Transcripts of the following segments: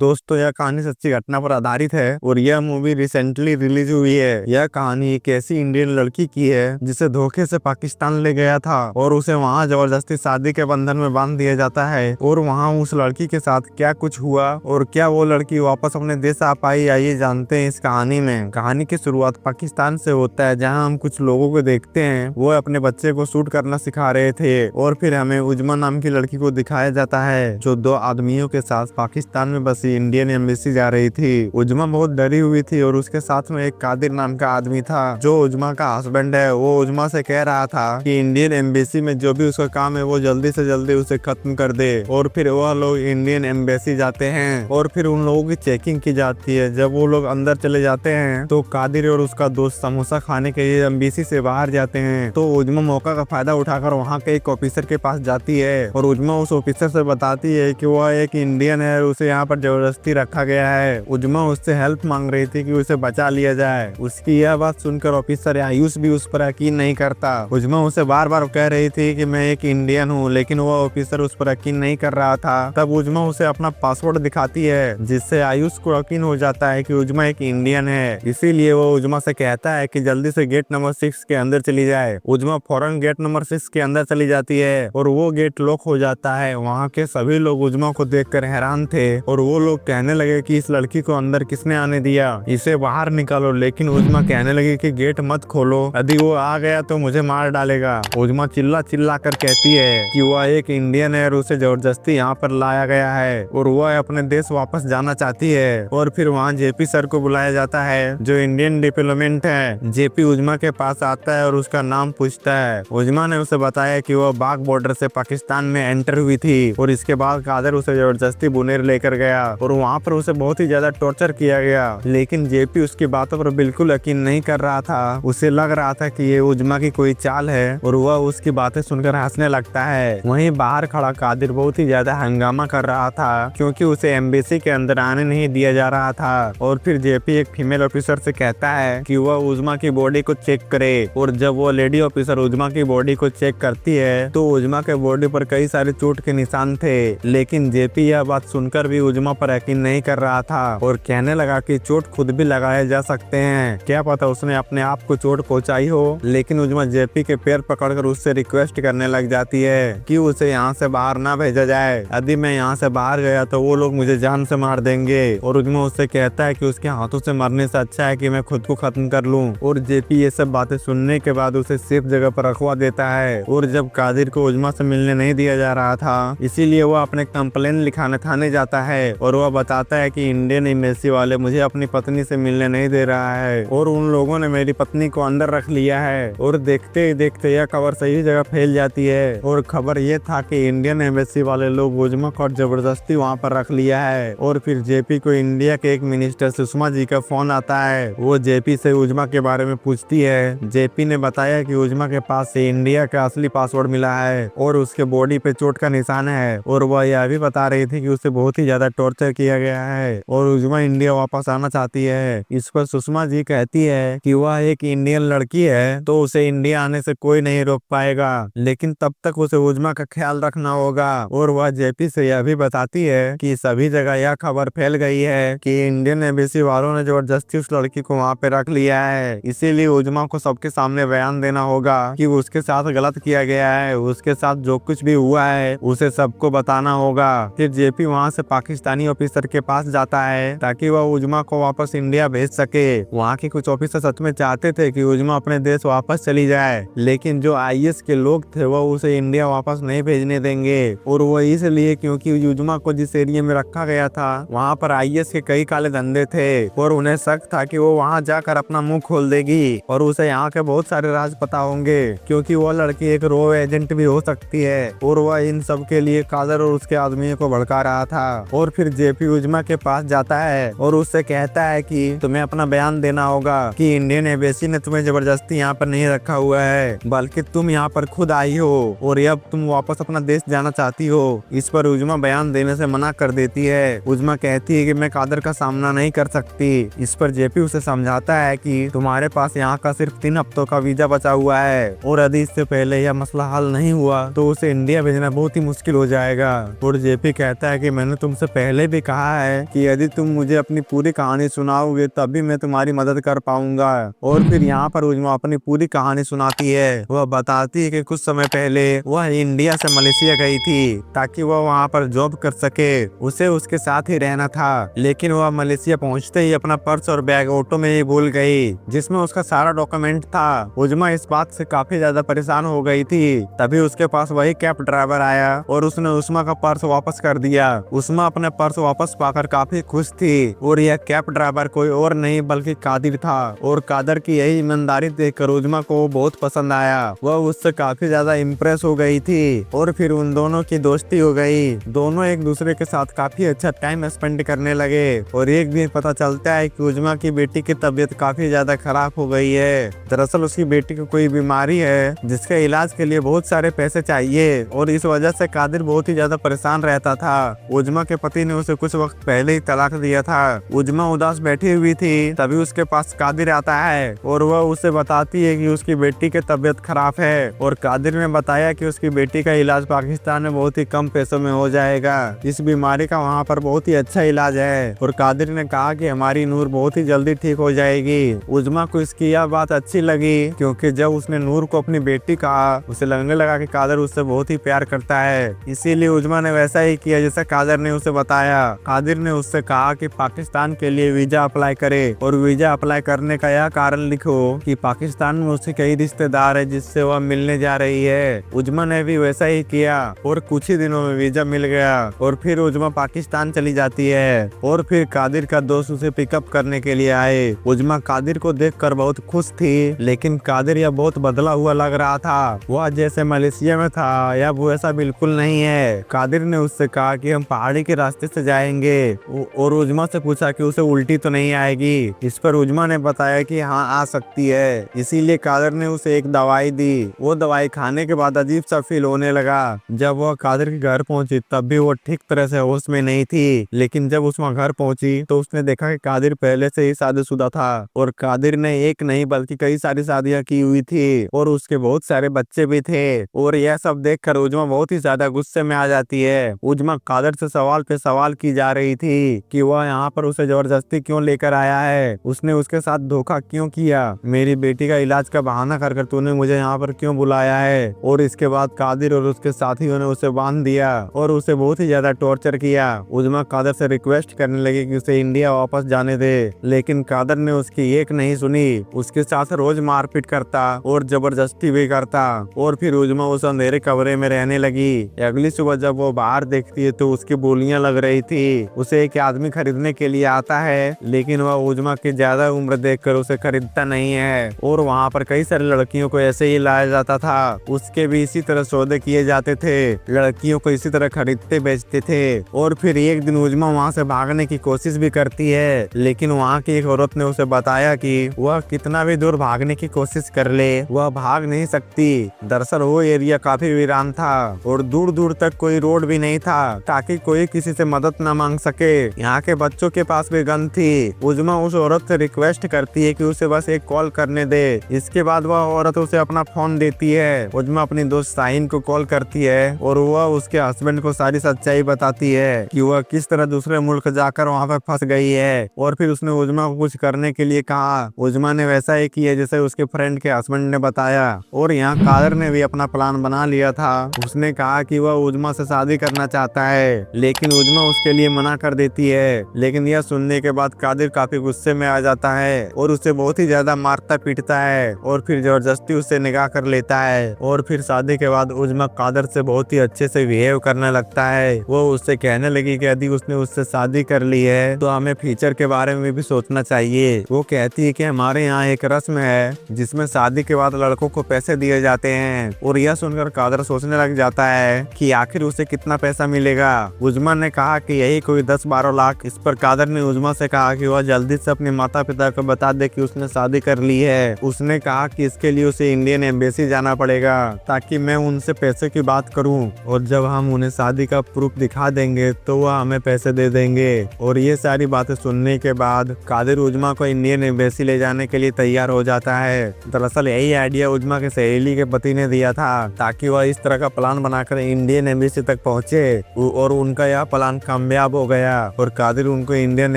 दोस्तों यह कहानी सच्ची घटना पर आधारित है और यह मूवी रिसेंटली रिलीज हुई है। यह कहानी एक ऐसी इंडियन लड़की की है जिसे धोखे से पाकिस्तान ले गया था और उसे वहां जबरदस्ती शादी के बंधन में बांध दिया जाता है। और वहां उस लड़की के साथ क्या कुछ हुआ और क्या वो लड़की वापस अपने देश आ पाई, आइए जानते हैं इस कहानी में। कहानी की शुरुआत पाकिस्तान से होता है, जहाँ हम कुछ लोगों को देखते हैं वो अपने बच्चे को शूट करना सिखा रहे थे। और फिर हमें उज्मा नाम की लड़की को दिखाया जाता है जो दो आदमियों के साथ पाकिस्तान में बसी इंडियन एम्बेसी जा रही थी। उज्मा बहुत डरी हुई थी और उसके साथ में एक कादिर नाम का आदमी था जो उज्मा का हस्बैंड है। वो उज्मा से कह रहा था कि इंडियन एम्बेसी में जो भी उसका काम है वो जल्दी से जल्दी उसे खत्म कर दे। और फिर वह लोग इंडियन एम्बेसी जाते हैं और फिर उन लोगों की चेकिंग की जाती है। जब वो लोग अंदर चले जाते हैं तो कादिर और उसका दोस्त समोसा खाने के लिए एम्बेसी से बाहर जाते हैं। तो उज्मा मौका का फायदा उठाकर वहाँ के एक ऑफिसर के पास जाती है और उज्मा उस ऑफिसर से बताती है कि वह एक इंडियन है, उसे यहाँ पर जबरदस्ती रखा गया है। उज्मा उससे हेल्प मांग रही थी कि उसे बचा लिया जाए। उसकी यह बात सुनकर ऑफिसर आयुष भी उस पर यकीन नहीं करता। उज्मा उसे बार बार कह रही थी कि मैं एक इंडियन हूँ, लेकिन वह ऑफिसर उस पर यकीन नहीं कर रहा था। तब उज्मा उसे अपना पासवर्ड दिखाती है जिससे आयुष को यकीन हो जाता है कि उज्मा एक इंडियन है। इसीलिए वो उज्मा से कहता है कि जल्दी से गेट नंबर 6 के अंदर चली जाए। उज्मा फौरन गेट नंबर 6 के अंदर चली जाती है और वो गेट लॉक हो जाता है। वहाँ के सभी लोग उज्मा को देखकर हैरान थे और वो लोग कहने लगे कि इस लड़की को अंदर किसने आने दिया, इसे बाहर निकालो। लेकिन उज्मा कहने लगी कि गेट मत खोलो, यदि वो आ गया तो मुझे मार डालेगा। उज्मा चिल्ला चिल्ला कर कहती है कि वह एक इंडियन है और उसे जबरदस्ती यहाँ पर लाया गया है और वह अपने देश वापस जाना चाहती है। और फिर वहाँ जेपी सर को बुलाया जाता है जो इंडियन डिप्लोमेट है। जेपी उज्मा के पास आता है और उसका नाम पूछता है। उज्मा ने उसे बताया कि वह बाघ बॉर्डर से पाकिस्तान में एंटर हुई थी और इसके बाद कादिर उसे जबरदस्ती बुनेर लेकर गया और वहाँ पर उसे बहुत ही ज्यादा टॉर्चर किया गया। लेकिन जेपी उसकी बातों पर बिल्कुल यकीन नहीं कर रहा था। उसे लग रहा था कि ये उज्मा की कोई चाल है और वह उसकी बातें सुनकर हंसने लगता है। वहीं बाहर खड़ा कादिर बहुत ही ज्यादा हंगामा कर रहा था क्योंकि उसे एम्बेसी के अंदर आने नहीं दिया जा रहा था। और फिर जेपी एक फीमेल ऑफिसर से कहता है कि वह उज्मा की बॉडी को चेक करे। और जब वो लेडी ऑफिसर उज्मा की बॉडी को चेक करती है तो उज्मा के बॉडी पर कई सारे चोट के निशान थे। लेकिन जेपी यह बात सुनकर भी उज्मा पर यकीन नहीं कर रहा था और कहने लगा कि चोट खुद भी लगाए जा सकते हैं, क्या पता उसने अपने आप को चोट पहुंचाई हो। लेकिन उज्मा जेपी के पैर पकड़कर उससे रिक्वेस्ट करने लग जाती है कि उसे यहाँ से बाहर ना भेजा जाए। यदि मैं यहाँ से बाहर गया तो वो लोग मुझे जान से मार देंगे। और उज्मा उससे कहता है कि उसके हाथों से मरने से अच्छा है कि मैं खुद को खत्म कर लूं। और जेपी ये सब बातें सुनने के बाद उसे सेफ जगह पर रखवा देता है। और जब कादिर को उज्मा से मिलने नहीं दिया जा रहा था इसीलिए वो अपने कंप्लेन लिखाने थाने जाता है और वह बताता है कि इंडियन एम्बेसी वाले मुझे अपनी पत्नी से मिलने नहीं दे रहा है और उन लोगों ने मेरी पत्नी को अंदर रख लिया है। और देखते ही देखते यह खबर सही जगह फैल जाती है और खबर ये था कि इंडियन एम्बेसी वाले लोग उज्मा को जबरदस्ती वहाँ पर रख लिया है। और फिर जेपी को इंडिया के एक मिनिस्टर सुषमा जी का फोन आता है। वो जेपी से उज्मा के बारे में पूछती है। जेपी ने बताया कि उज्मा के पास से इंडिया का असली पासवर्ड मिला है और उसके बॉडी पे चोट का निशान है। और वह यह भी बता रही थी कि उसे बहुत ही ज्यादा टॉर्चर किया गया है और उज्मा इंडिया वापस आना चाहती है। इस पर सुषमा जी कहती है कि वह एक इंडियन लड़की है तो उसे इंडिया आने से कोई नहीं रोक पाएगा, लेकिन तब तक उसे उज्मा का ख्याल रखना होगा। और वह जेपी से यह भी बताती है कि सभी जगह यह खबर फैल गई है कि इंडियन एम्बेसी वालों ने जबरदस्ती उस लड़की को वहाँ पे रख लिया है। इसीलिए उज्मा को सबके सामने बयान देना होगा कि उसके साथ गलत किया गया है, उसके साथ जो कुछ भी हुआ है उसे सबको बताना होगा। फिर जेपी वहाँ से पाकिस्तानी ऑफिसर के पास जाता है ताकि वह उज्मा को वापस इंडिया भेज सके। वहाँ के कुछ ऑफिसर सच में चाहते थे कि उज्मा अपने देश वापस चली जाए, लेकिन जो आईएएस के लोग थे वह उसे इंडिया वापस नहीं भेजने देंगे। और वो इसलिए क्योंकि उज्मा को जिस एरिया में रखा गया था वहाँ पर आईएएस के कई काले धंधे थे और उन्हें शक था कि वो वहाँ जाकर अपना मुंह खोल देगी और उसे यहाँ के बहुत सारे राज पता होंगे क्योंकि वो लड़की एक रो एजेंट भी हो सकती है। और वह इन सब के लिए कादर और उसके आदमियों को भड़का रहा था। और फिर जेपी उज्मा के पास जाता है और उससे कहता है कि तुम्हें अपना बयान देना होगा कि इंडियन एम्बेसी ने तुम्हें जबरदस्ती यहाँ पर नहीं रखा हुआ है, बल्कि तुम यहाँ पर खुद आई हो और अब तुम वापस अपना देश जाना चाहती हो। इस पर उज्मा बयान देने से मना कर देती है। उज्मा कहती है कि मैं कादर का सामना नहीं कर सकती। इस पर जेपी उसे समझाता है कि तुम्हारे पास यहाँ का सिर्फ 3 हफ्तों का वीजा बचा हुआ है और यदि इससे पहले यह मसला हल नहीं हुआ तो उसे इंडिया भेजना बहुत ही मुश्किल हो जाएगा। और जेपी कहता है कि मैंने तुमसे पहले भी कहा है कि यदि तुम मुझे अपनी पूरी कहानी सुनाओगे तभी मैं तुम्हारी मदद कर पाऊंगा। और फिर यहाँ पर उजमा अपनी पूरी कहानी सुनाती है। वह बताती है कि कुछ समय पहले वह इंडिया से मलेशिया गई थी ताकि वह वहाँ पर जॉब कर सके। उसे उसके साथ ही रहना था, लेकिन वह मलेशिया पहुँचते ही अपना पर्स और बैग ऑटो में ही भूल गई, जिसमें उसका सारा डॉक्यूमेंट था। उजमा इस बात से काफी ज्यादा परेशान हो गई थी। तभी उसके पास वही कैब ड्राइवर आया और उसने उस्मा का पर्स वापस कर दिया। उस्मा अपने पर्स वापस पाकर काफी खुश थी और यह कैब ड्राइवर कोई और नहीं बल्कि कादिर था। और कादर की यही ईमानदारी देखकर उजमा को बहुत पसंद आया। वह उससे काफी ज्यादा इम्प्रेस हो गई थी और फिर उन दोनों की दोस्ती हो गई। दोनों एक दूसरे के साथ काफी अच्छा टाइम स्पेंड करने लगे। और एक दिन पता चलता है कि उजमा की बेटी की तबीयत काफी ज्यादा खराब हो गई है। दरअसल उसकी बेटी को कोई बीमारी है जिसके इलाज के लिए बहुत सारे पैसे चाहिए और इस वजह से कादिर बहुत ही ज्यादा परेशान रहता था। उजमा के पति ने उसे कुछ वक्त पहले ही तलाक दिया था। उजमा उदास बैठी हुई थी, तभी उसके पास कादिर आता है और वह उसे बताती है कि उसकी बेटी की तबीयत खराब है। और कादिर ने बताया कि उसकी बेटी का इलाज पाकिस्तान में बहुत ही कम पैसों में हो जाएगा। इस बीमारी का वहाँ पर बहुत ही अच्छा इलाज है। और कादिर ने कहा कि हमारी नूर बहुत ही जल्दी ठीक हो जाएगी। उजमा को इसकी यह बात अच्छी लगी, क्योंकि जब उसने नूर को अपनी बेटी कहा उसे लगने लगा कि कादर उससे बहुत ही प्यार करता है। इसीलिए उजमा ने वैसा ही किया जैसा कादर ने उसे बताया। कादिर ने उससे कहा कि पाकिस्तान के लिए वीजा अप्लाई करे और वीजा अप्लाई करने का यह कारण लिखो कि पाकिस्तान में उसके कई रिश्तेदार है जिससे वह मिलने जा रही है। उजमा ने भी वैसा ही किया और कुछ ही दिनों में वीजा मिल गया और फिर उजमा पाकिस्तान चली जाती है। और फिर कादिर का दोस्त उसे पिकअप करने के लिए आए। उजमा कादिर को देखकर बहुत खुश थी, लेकिन कादिर यह बहुत बदला हुआ लग रहा था। वह जैसे मलेशिया में था या वो ऐसा बिल्कुल नहीं है। कादिर ने उससे कहा कि हम पहाड़ी के रास्ते से जाएंगे और उजमा से पूछा कि उसे उल्टी तो नहीं आएगी। इस पर उजमा ने बताया कि हाँ आ सकती है। इसीलिए कादिर ने उसे एक दवाई दी। वो दवाई खाने के बाद अजीब सा फील होने लगा। जब वह कादिर के घर पहुंची तब भी वो ठीक तरह से होश में नहीं थी, लेकिन जब उस्मा घर पहुंची तो उसने देखा कि कादिर पहले से ही शादीशुदा था और कादिर ने एक नहीं बल्कि कई सारी शादियां की हुई थी और उसके बहुत सारे बच्चे भी थे। और यह सब देखकर उजमा बहुत ही ज्यादा गुस्से में आ जाती है। उजमा कादिर से सवाल पे सवाल की जा रही थी कि वह यहाँ पर उसे जबरदस्ती क्यों लेकर आया है, उसने उसके साथ धोखा क्यों किया, मेरी बेटी का इलाज का बहाना कर तूने मुझे यहाँ पर क्यों बुलाया है। और इसके बाद कादिर और उसके साथियों ने उसे बांध दिया और उसे बहुत ही ज्यादा टॉर्चर किया। उजमा कादिर से रिक्वेस्ट करने लगी कि उसे इंडिया वापस जाने दे, लेकिन कादिर ने उसकी एक नहीं सुनी। उसके साथ रोज मारपीट करता और जबरदस्ती भी करता। और फिर उजमा उस अंधेरे कमरे में रहने लगी। अगली सुबह जब वो बाहर देखती है तो उसकी बोलियां लग रही थी। उसे एक आदमी खरीदने के लिए आता है, लेकिन वह उजमा की ज्यादा उम्र देखकर उसे खरीदता नहीं है। और वहाँ पर कई सारी लड़कियों को ऐसे ही लाया जाता था। उसके भी इसी तरह सौदे किए जाते थे, लड़कियों को इसी तरह खरीदते बेचते थे। और फिर एक दिन उजमा वहाँ से भागने की कोशिश भी करती है, लेकिन वहाँ की एक औरत ने उसे बताया कि वह कितना भी दूर भागने की कोशिश कर ले वह भाग नहीं सकती। दरअसल वो एरिया काफी वीरान था और दूर दूर तक कोई रोड भी नहीं था ताकि कोई किसी से मदद न मांग सके। यहाँ के बच्चों के पास भी गन थी। उजमा उस औरत से रिक्वेस्ट करती है कि उसे बस एक कॉल करने दे। इसके बाद वह औरत उसे अपना फोन देती है। उजमा अपनी दोस्त शाहीन को कॉल करती है और वह उसके हस्बैंड को सारी सच्चाई बताती है कि वह किस तरह दूसरे मुल्क जाकर वहाँ पर फंस गई है। और फिर उसने उजमा को कुछ करने के लिए कहा। उजमा ने वैसा ही किया जैसे उसके फ्रेंड के हस्बैंड ने बताया। और यहाँ कादर ने भी अपना प्लान बना लिया था। उसने कहा कि वह उजमा से शादी करना चाहता है, लेकिन उजमा उसके लिए मना कर देती है। लेकिन यह सुनने के बाद कादिर काफी गुस्से में आ जाता है और उसे बहुत ही ज्यादा मारता पीटता है और फिर जबरदस्ती उससे निकाह कर लेता है। और फिर शादी के बाद उजमा कादर से बहुत ही अच्छे से बिहेव करने लगता है। वो उससे कहने लगी कि यदि उसने उससे शादी कर ली है तो हमें फ्यूचर के बारे में भी सोचना चाहिए। वो कहती है कि हमारे यहाँ एक रस्म है जिसमें शादी के बाद लड़कों को पैसे दिए जाते हैं। और यह सुनकर कादर सोचने लग जाता है कि आखिर उसे कितना पैसा मिलेगा। उजमा ने कहा कि यही कोई 10-12 लाख। इस पर कादर ने उजमा से कहा कि वह जल्दी से अपने माता पिता को बता दे कि उसने शादी कर ली है। उसने कहा कि इसके लिए उसे इंडियन एम्बेसी जाना पड़ेगा ताकि मैं उनसे पैसे की बात करूं और जब हम उन्हें शादी का प्रूफ दिखा देंगे तो वह हमें पैसे दे देंगे। और ये सारी बातें सुनने के बाद कादिर उजमा को इंडियन एम्बेसी ले जाने के लिए तैयार हो जाता है। दरअसल यही आइडिया उजमा के सहेली के पति ने दिया था ताकि वह इस तरह का प्लान बनाकर इंडियन एम्बेसी तक पहुंचे और उनका यह प्लान कामयाब हो गया और कादिर उनको इंडियन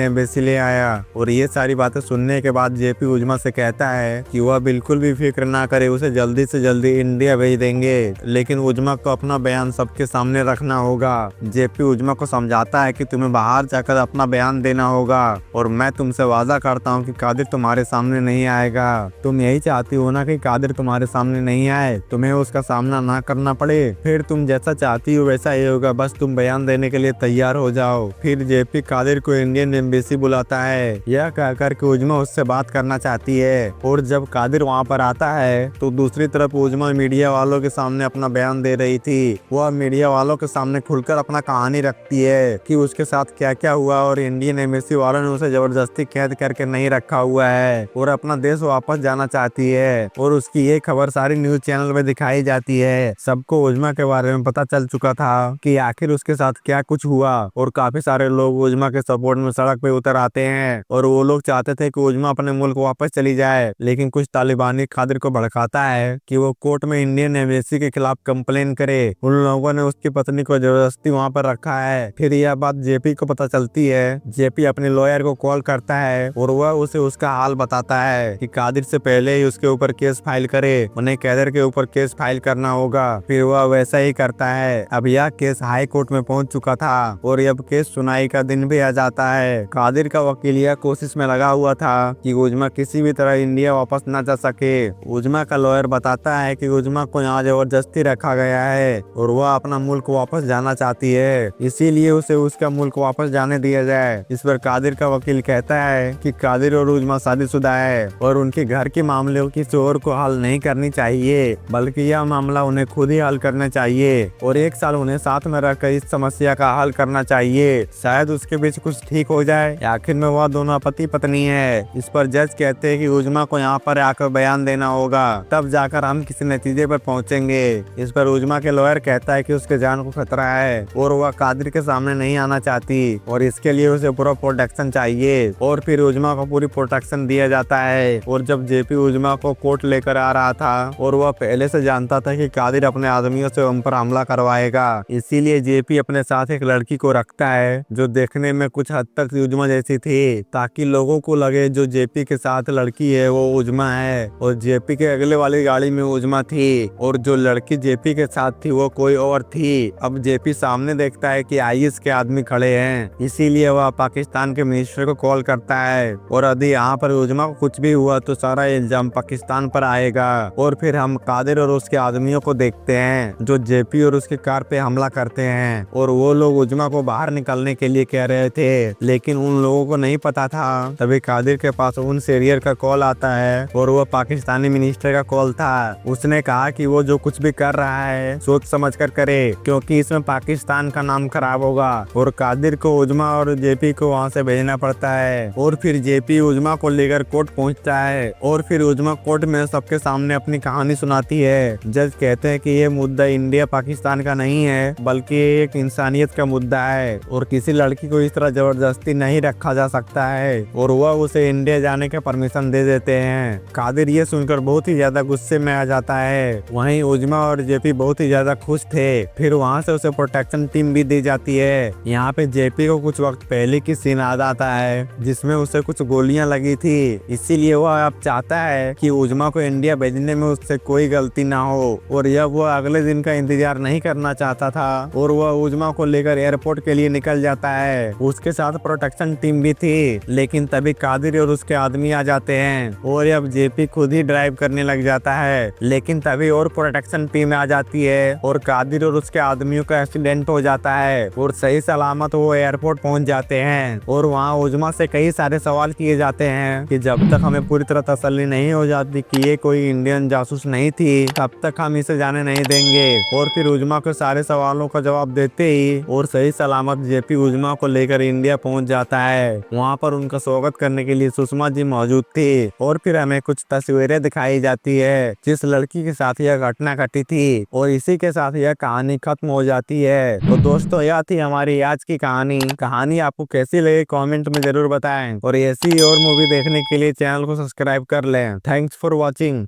एम्बेसी ले आया। और ये सारी बातें सुनने के बाद जेपी उजमा से कहता है कि वह बिल्कुल भी फिक्र ना करे, उसे जल्दी से जल्दी इंडिया भेज देंगे। लेकिन उजमा को अपना बयान सबके सामने रखना होगा। जेपी उजमा को समझाता है कि तुम्हें बाहर जाकर अपना बयान देना होगा और मैं तुमसे वादा करता हूँ कि कादिर तुम्हारे सामने नहीं आएगा। तुम यही चाहती हो ना कि कादिर तुम्हारे सामने नहीं आए, तुम्हें उसका सामना ना करना पड़े। फिर तुम जैसा चाहती हो वैसा ही होगा, बस तुम बयान देने के लिए तैयार हो जाओ। फिर जेपी कादिर को इंडियन एम्बेसी बुलाता है। यह कहकर के उजमा उससे बात करना चाहती है और जब कादिर वहाँ पर आता है तो दूसरी तरफ उजमा मीडिया वालों के सामने अपना बयान दे रही थी। वह मीडिया वालों के सामने खुलकर अपना कहानी रखती है कि उसके साथ क्या क्या हुआ और इंडियन एम्बेसी वालों ने उसे जबरदस्ती कैद करके नहीं रखा हुआ है और अपना देश वापस जाना चाहती है। और उसकी ये खबर सारी न्यूज चैनल में दिखाई जाती है। सबको उजमा के बारे में पता चल चुका था कि आखिर उसके साथ क्या कुछ हुआ और काफी सारे लोग उजमा के सपोर्ट में सड़क पे उतर आते हैं और वो लोग चाहते थे कि उजमा अपने मुल्क वापस चली जाए। लेकिन कुछ तालिबानी कादिर को भड़काता है कि वो कोर्ट में इंडियन एम्बेसी के खिलाफ कंप्लेन करे। उन लोगों ने उसकी पत्नी को जबरदस्ती वहाँ पर रखा है। फिर यह बात जेपी को पता चलती है। जेपी अपने लॉयर को कॉल करता है और वह उसे उसका हाल बताता है कि कादिर से पहले ही उसके ऊपर केस फाइल करे, उन्हें कैदर के ऊपर केस फाइल करना होगा। फिर वह वैसा ही करता है। अब यह केस हाई कोर्ट में पहुंच चुका था और अब केस सुनाई का दिन भी आ जाता है। कादिर का वकील यह कोशिश में लगा हुआ था कि उजमा किसी भी तरह इंडिया वापस न जा सके। उजमा का लॉयर बताता है कि उजमा को यहाँ जबरदस्ती रखा गया है और वह अपना मुल्क वापस जाना चाहती है, इसीलिए उसे उसका मुल्क वापस जाने दिया जाए। इस पर कादिर का वकील कहता है कि कादिर और उजमा शादीशुदा है और उनके घर के मामले को किसी और को हल नहीं करनी चाहिए, बल्कि यह मामला उन्हें खुद ही हल करना चाहिए और एक साल उन्हें साथ में रहकर इस समस्या का हल करना चाहिए। शायद उसके बीच कुछ ठीक हो जाए। आखिर में वह दोनों पति पत्नी है। इस पर जज कहते हैं कि उजमा को यहाँ पर आकर बयान देना होगा, तब जाकर हम किसी नतीजे पर पहुँचेंगे। इस पर उजमा के लॉयर कहता है कि उसके जान को खतरा है और वह कादिर के सामने नहीं आना चाहती और इसके लिए उसे पूरा प्रोटेक्शन चाहिए। और फिर उजमा को पूरी प्रोटेक्शन दिया जाता है। और जब जेपी उजमा को कोर्ट लेकर आ रहा था और वह पहले से जानता था कि कादिर अपने आदमियों से उन पर हमला करवाएगा, इसीलिए जेपी अपने साथ एक लड़की को रखता है जो देखने में कुछ हद तक उजमा जैसी थी, ताकि लोगों को लगे जो जेपी के साथ लड़की है वो उजमा है। और जेपी के अगले वाली गाड़ी में उजमा थी और जो लड़की जेपी के साथ थी वो कोई और थी। अब जेपी सामने देखता है कि आईएस के आदमी खड़े हैं, इसीलिए वह पाकिस्तान के मिनिस्टर को कॉल करता है और यदि यहाँ पर उजमा को कुछ भी हुआ तो सारा इल्जाम पाकिस्तान पर आएगा। और फिर हम कादिर और उसके आदमियों को देखते हैं जो जेपी और उसके कार पे हमला करते हैं और वो लोग उजमा को बाहर निकलने के लिए कह रहे थे, लेकिन उन लोगों को नहीं पता था। तभी कादिर के पास उन शेरियर का कॉल आता है और वो पाकिस्तानी मिनिस्टर का कॉल था। उसने कहा कि वो जो कुछ भी कर रहा है सोच समझ कर करे, क्योंकि इसमें पाकिस्तान का नाम खराब होगा। और कादिर को उजमा और जेपी को वहाँ से भेजना पड़ता है। और फिर जेपी उजमा को लेकर कोर्ट पहुँचता है और फिर उजमा कोर्ट में सबके सामने अपनी कहानी सुनाती है। जज कहते हैं कि ये मुद्दा इंडिया पाकिस्तान का नहीं है, बल्कि एक इंसानियत का मुद्दा है और किसी लड़की को इस तरह जबरदस्ती नहीं रखा जा सकता है और वह उसे इंडिया जाने का परमिशन दे देते हैं। कादिर ये सुनकर बहुत ही ज्यादा गुस्से में आ जाता है। वहीं उजमा और जेपी बहुत ही ज्यादा खुश थे। फिर वहाँ से उसे प्रोटेक्शन टीम भी दी जाती है। यहाँ पे जेपी को कुछ वक्त पहले की सीन याद आता है जिसमें उसे कुछ गोलियां लगी थी, इसीलिए वह अब चाहता है कि उजमा को इंडिया भेजने में उससे कोई गलती ना हो। और यह वह अगले दिन का इंतजार नहीं करना चाहता था और वह उजमा को लेकर एयरपोर्ट के लिए निकल जाता है। उसके साथ प्रोटेक्शन टीम भी थी, लेकिन तभी कादिर और उसके आदमी आ जाते हैं और अब जेपी खुद ही ड्राइव करने लग जाता है। लेकिन तभी और प्रोटेक्शन टीम आ जाती है और कादिर और उसके आदमियों का एक्सीडेंट हो जाता है और सही सलामत वो एयरपोर्ट पहुंच जाते हैं। और वहाँ उजमा से कई सारे सवाल किए जाते हैं कि जब तक हमें पूरी तरह तसल्ली नहीं हो जाती कि ये कोई इंडियन जासूस नहीं थी, तब तक हम इसे जाने नहीं देंगे। और फिर उजमा को सारे सवालों का जवाब देते ही और सही सलामत जेपी उजमा को लेकर इंडिया पहुंच जाता है। वहाँ पर उनका स्वागत करने के लिए सुषमा जी मौजूद थी और फिर हमें कुछ तस्वीरें दिखाई जाती है जिस लड़की के साथ यह घटना घटी थी और इसी के साथ यह कहानी खत्म हो जाती है। तो दोस्तों यह थी हमारी आज की कहानी आपको कैसी लगी कमेंट में जरूर बताएं और ऐसी और मूवी देखने के लिए चैनल को सब्सक्राइब कर लें। Thanks for watching.